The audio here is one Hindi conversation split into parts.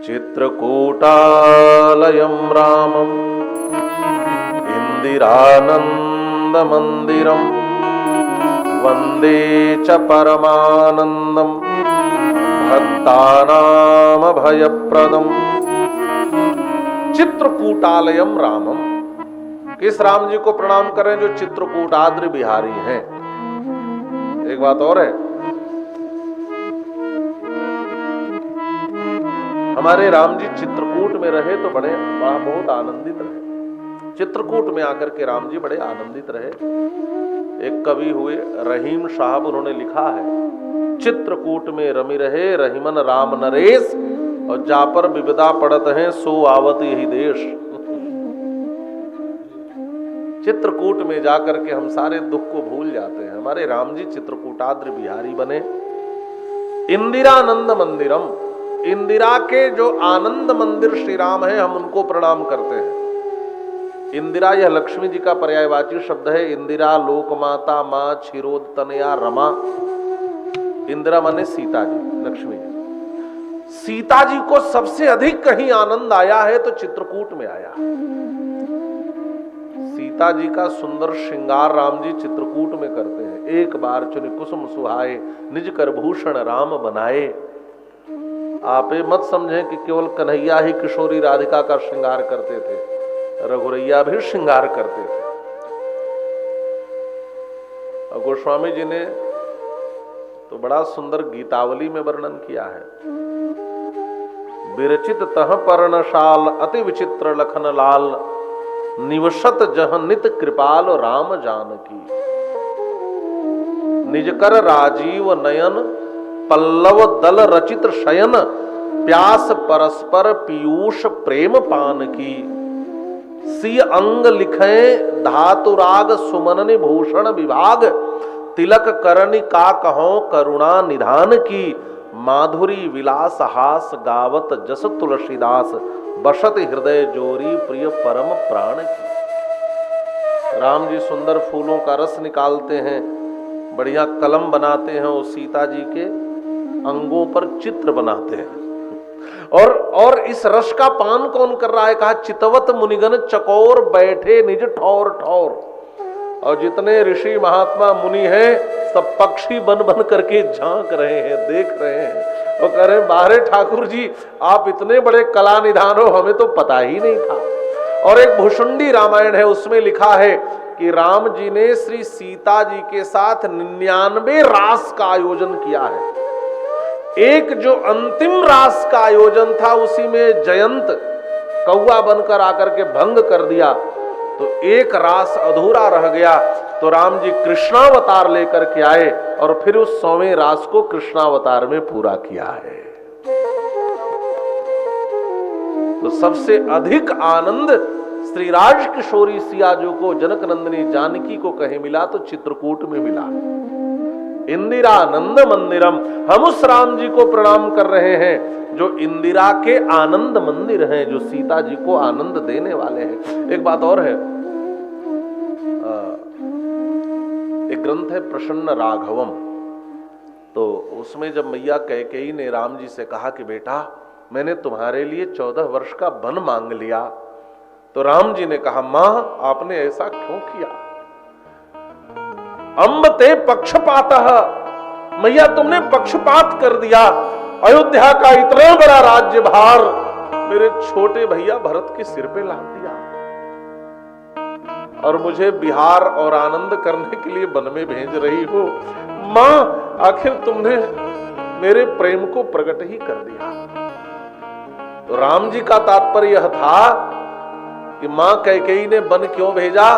चित्रकूटालयं रामम् इंदिरानंदमंदिरं वंदे च परमानंदं भक्तानामभयप्रदम्। चित्रकूटालयम रामम, किस राम जी को प्रणाम करें जो चित्रकूटाद्रि बिहारी हैं। एक बात और है, हमारे राम जी चित्रकूट में रहे तो बहुत आनंदित रहे। चित्रकूट में आकर के राम जी बड़े आनंदित रहे। एक कवि हुए रहीम साहब, उन्होंने लिखा है, चित्रकूट में रमी रहे रहीमन राम नरेश, और जापर विविधा पड़त हैं सो आवत यही देश। चित्रकूट में जाकर के हम सारे दुख को भूल जाते हैं। हमारे राम जी चित्रकूटाद्रि बिहारी बने। इंदिरानंद मंदिरम, इंदिरा के जो आनंद मंदिर श्री राम है, हम उनको प्रणाम करते हैं। इंदिरा यह लक्ष्मी जी का पर्यायवाची शब्द है। इंदिरा लोकमाता मां क्षीरोद तनया रमा। इंदिरा माने सीता जी, लक्ष्मी जी। सीता जी को सबसे अधिक कहीं आनंद आया है तो चित्रकूट में आया। सीता जी का सुंदर श्रृंगार राम जी चित्रकूट में करते हैं। एक बार चुनि कुसुम सुहाए निज कर भूषण राम बनाए। आप ये मत समझें कि केवल कन्हैया ही किशोरी राधिका का श्रृंगार करते थे, रघुरैया भी श्रृंगार करते थे। और गोस्वामी जी ने तो बड़ा सुंदर गीतावली में वर्णन किया है। विरचित तह पर्णशाल अति विचित्र लखन लाल, निवसत जह नित कृपाल राम जानकी। निज कर राजीव नयन पल्लव दल रचित शयन, प्यास परस्पर पीयूष प्रेम पान की। सी अंग लिखे धातुराग सुमन भूषण विभाग, तिलक करनि का कहो करुणा निधान की। माधुरी विलास हास गावत जस तुलसीदास, बसत हृदय जोरी प्रिय परम प्राण की। राम जी सुंदर फूलों का रस निकालते हैं, बढ़िया कलम बनाते हैं, और सीता जी के अंगों पर चित्र बनाते हैं। और इस रस का पान कौन कर रहा है? कहा चितवत मुनिगण चकोर बैठे निज ठौर ठौर। और जितने ऋषि महात्मा मुनि हैं सब पक्षी बन बन करके झांक रहे हैं, देख रहे हैं, और कह रहे हैं बाहरे ठाकुर जी आप इतने बड़े कला निधान हो, हमें तो पता ही नहीं था। और एक भुषुंडी रामायण है, उसमें लिखा है कि राम जी ने श्री सीता जी के साथ 99 रास का आयोजन किया है। एक जो अंतिम रास का आयोजन था उसी में जयंत कौआ बनकर आकर के भंग कर दिया, तो एक रास अधूरा रह गया। तो राम जी कृष्णावतार लेकर के आए और फिर उस 100वें रास को कृष्णावतार में पूरा किया है। तो सबसे अधिक आनंद श्री राज किशोरी सियाजू को, जनक नंदिनी जानकी को कहीं मिला तो चित्रकूट में मिला। इंदिरानंद मंदिरम, हम उस राम जी को प्रणाम कर रहे हैं जो इंदिरा के आनंद मंदिर हैं, जो सीता जी को आनंद देने वाले हैं। एक बात और है, एक ग्रंथ है प्रसन्न राघवम, तो उसमें जब मैया कैकेयी ने राम जी से कहा कि बेटा मैंने तुम्हारे लिए 14 वर्ष का वन मांग लिया, तो राम जी ने कहा मां आपने ऐसा क्यों किया? अम्ब ते पक्षपातः, मैया तुमने पक्षपात कर दिया। अयोध्या का इतना बड़ा राज्य भार मेरे छोटे भैया भरत के सिर पे लाद दिया, और मुझे बिहार और आनंद करने के लिए वन में भेज रही हो। मां आखिर तुमने मेरे प्रेम को प्रकट ही कर दिया। तो राम जी का तात्पर्य यह था कि मां कैकेयी ने वन क्यों भेजा?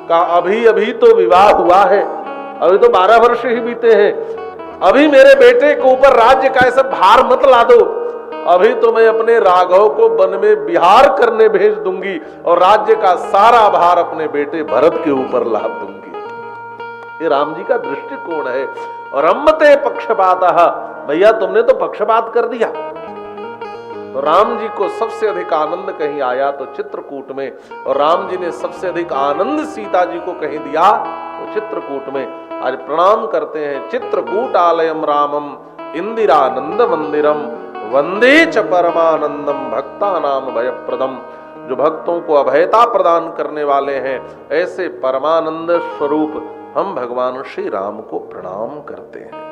का अभी अभी तो विवाह हुआ है, अभी तो 12 वर्ष ही बीते हैं, अभी मेरे बेटे के ऊपर राज्य का ऐसा भार मत ला दो। अभी तो मैं अपने राघव को वन में विहार करने भेज दूंगी और राज्य का सारा भार अपने बेटे भरत के ऊपर लाद दूंगी। ये राम जी का दृष्टिकोण है। और अम्बते पक्षपातः, भैया तुमने तो पक्षपात कर दिया। तो राम जी को सबसे अधिक आनंद कहीं आया तो चित्रकूट में, और राम जी ने सबसे अधिक आनंद सीता जी को कहीं दिया तो चित्रकूट में। आज प्रणाम करते हैं चित्रकूटालयम रामम इंदिरानंद मंदिरम वंदे च परमानंदम भक्ता नाम भयप्रदम। जो भक्तों को अभयता प्रदान करने वाले हैं, ऐसे परमानंद स्वरूप हम भगवान श्री राम को प्रणाम करते हैं।